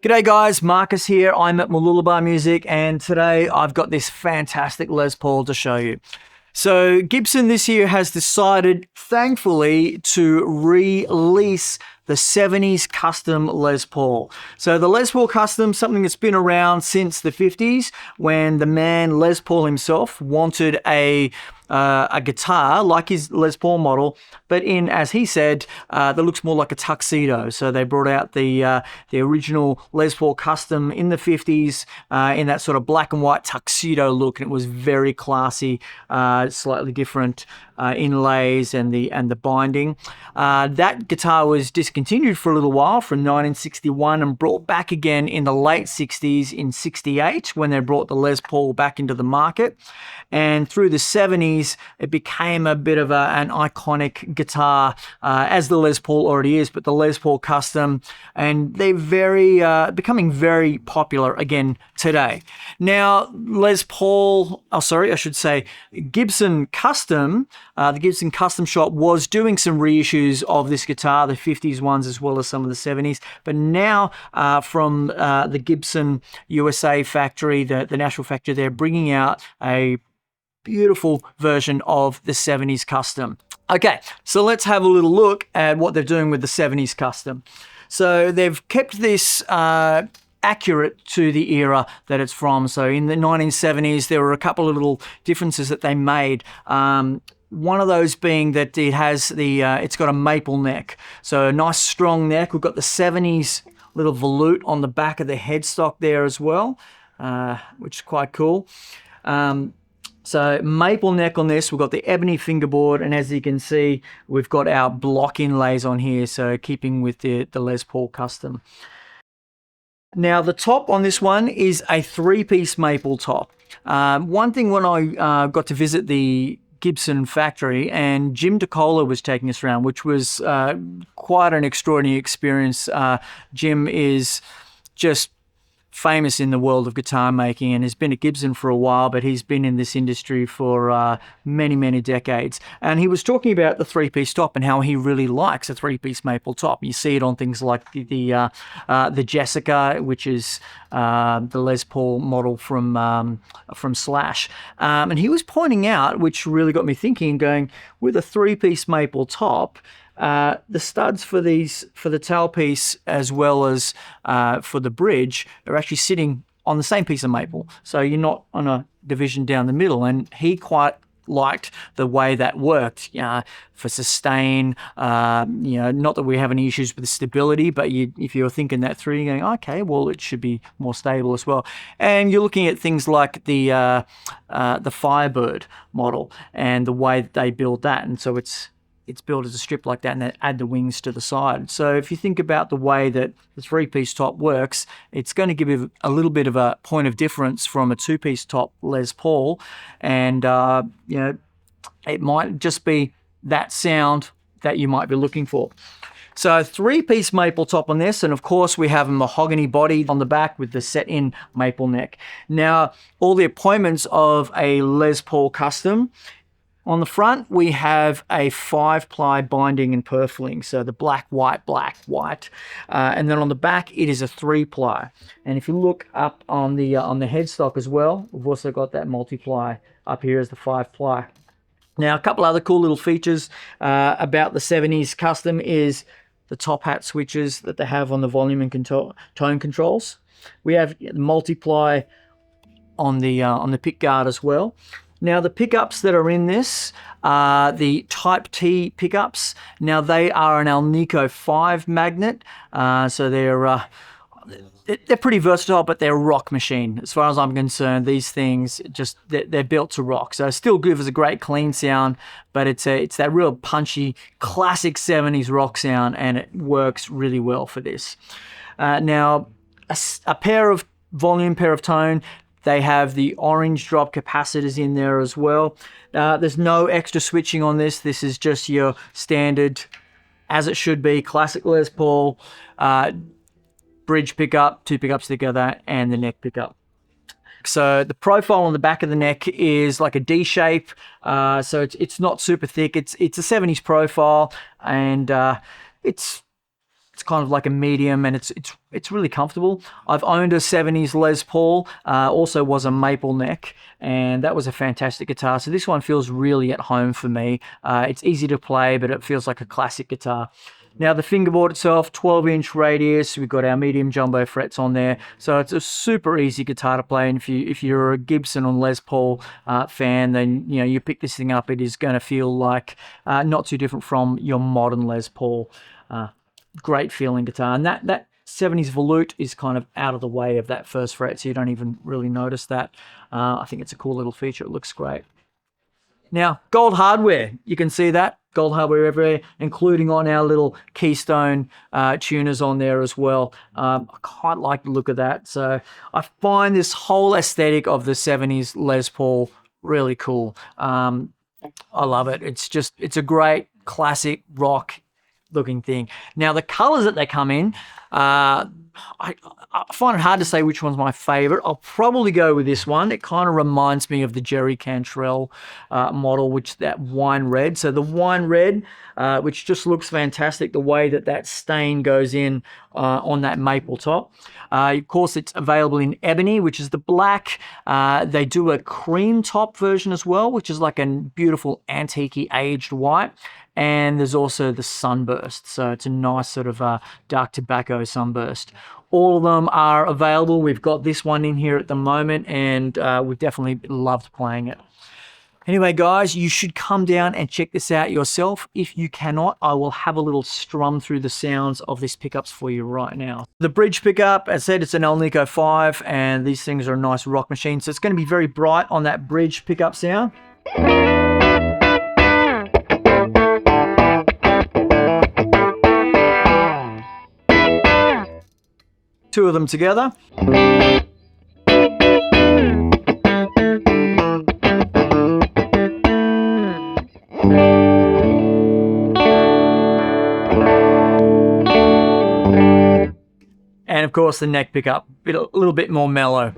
G'day guys, Marcus here. I'm at Mooloolaba Music and today I've got this fantastic Les Paul to show you. So Gibson this year has decided, thankfully, to release the 70s custom Les Paul. So the Les Paul custom, something that's been around since the 50s when the man Les Paul himself wanted a guitar like his Les Paul model, but in, as he said, that looks more like a tuxedo. So they brought out the original Les Paul custom in the 50s in that sort of black and white tuxedo look, and it was very classy, slightly different inlays and the binding. That guitar was discontinued for a little while from 1961 and brought back again in the late 60s in 68 when they brought the Les Paul back into the market. And through the 70s, it became a bit of an iconic guitar, as the Les Paul already is, but the Les Paul custom, and they're becoming very popular again today. Now, Gibson Custom, the Gibson Custom Shop was doing some reissues of this guitar, the 50s ones as well as some of the 70s, but now from the Gibson USA factory, the national factory, they're bringing out a beautiful version of the 70s custom. Okay, so let's have a little look at what they're doing with the 70s custom. So they've kept this accurate to the era that it's from. So in the 1970s, there were a couple of little differences that they made. One of those being that it has it's got a maple neck. So a nice strong neck. We've got the 70s little volute on the back of the headstock there as well, which is quite cool. So maple neck on this, we've got the ebony fingerboard, and as you can see, we've got our block inlays on here, so keeping with the Les Paul custom. Now the top on this one is a three-piece maple top. One thing when I got to visit the Gibson factory, and Jim DeCola was taking us around, which was quite an extraordinary experience. Jim is just famous in the world of guitar making and has been at Gibson for a while, but he's been in this industry for many decades. And he was talking about the three-piece top and how he really likes a three-piece maple top. You see it on things like the Jessica, which is the Les Paul model from Slash. And he was pointing out, which really got me thinking, going, with a three-piece maple top, the studs for the tailpiece as well as for the bridge are actually sitting on the same piece of maple. So you're not on a division down the middle. And he quite liked the way that worked for sustain. Not that we have any issues with the stability, but if you're thinking that through, you're going, okay, well, it should be more stable as well. And you're looking at things like the Firebird model and the way that they build that. And so it's built as a strip like that, and then add the wings to the side. So if you think about the way that the three-piece top works, it's going to give you a little bit of a point of difference from a two-piece top Les Paul, and it might just be that sound that you might be looking for. So three-piece maple top on this, and of course we have a mahogany body on the back with the set-in maple neck. Now, all the appointments of a Les Paul custom. On the front, we have a 5-ply binding and purfling, so the black, white, and then on the back it is a 3-ply. And if you look up on the headstock as well, we've also got that multiply up here as the 5-ply. Now, a couple other cool little features about the 70s custom is the top hat switches that they have on the volume and tone controls. We have multiply on the pick guard as well. Now, the pickups that are in this are the Type T pickups. Now, they are an Alnico 5 magnet, so they're pretty versatile, but they're a rock machine. As far as I'm concerned, these things, they're built to rock. So still give us a great clean sound, but it's that real punchy, classic 70s rock sound, and it works really well for this. Now, a pair of volume, pair of tone. They have the orange drop capacitors in there as well. There's no extra switching on this. This is just your standard, as it should be, classic Les Paul, bridge pickup, 2 pickups together, and the neck pickup. So the profile on the back of the neck is like a D shape. So it's not super thick. It's a 70s profile, and it's It's kind of like a medium, and it's really comfortable. I've owned a 70s Les Paul, also was a maple neck, and that was a fantastic guitar. So this one feels really at home for me. It's easy to play, but it feels like a classic guitar. Now the fingerboard itself, 12-inch radius. We've got our medium jumbo frets on there, so it's a super easy guitar to play. And if you're a Gibson or Les Paul fan, then you pick this thing up. It is going to feel like not too different from your modern Les Paul. Great feeling guitar, and that 70s volute is kind of out of the way of that first fret, so you don't even really notice that. I think it's a cool little feature. It looks great. Now, gold hardware, you can see that gold hardware everywhere, including on our little Keystone tuners on there as well. I quite like the look of that. So I find this whole aesthetic of the 70s Les Paul really cool. I love it. It's a great classic rock looking thing. Now the colors that they come in, I find it hard to say which one's my favorite. I'll probably go with this one. It kind of reminds me of the Jerry Cantrell model, which that wine red. So the wine red, which just looks fantastic, the way that stain goes in on that maple top. Of course, it's available in Ebony, which is the black. They do a cream top version as well, which is like a beautiful antique-y aged white. And there's also the Sunburst. So it's a nice sort of dark tobacco Sunburst. All of them are available. We've got this one in here at the moment, and we've definitely loved playing it. Anyway, guys, you should come down and check this out yourself. If you cannot, I will have a little strum through the sounds of these pickups for you right now. The bridge pickup, as I said, it's an Alnico 5, and these things are a nice rock machine. So it's going to be very bright on that bridge pickup sound. Two of them together. And of course the neck pickup, a little bit more mellow.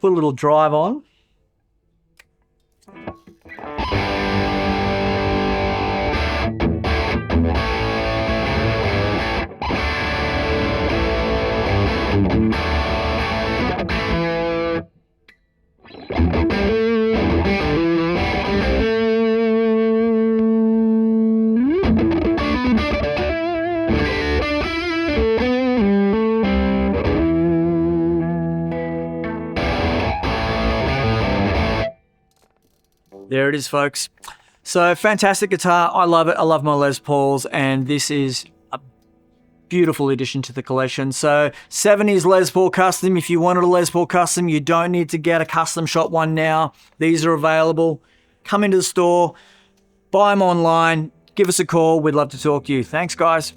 Put a little drive on. There it is, folks. So fantastic guitar. I love it. I love my Les Pauls, and this is a beautiful addition to the collection. So 70s Les Paul Custom. If you wanted a Les Paul Custom, you don't need to get a custom shop one now. These are available. Come into the store, buy them online, give us a call. We'd love to talk to you. Thanks, guys.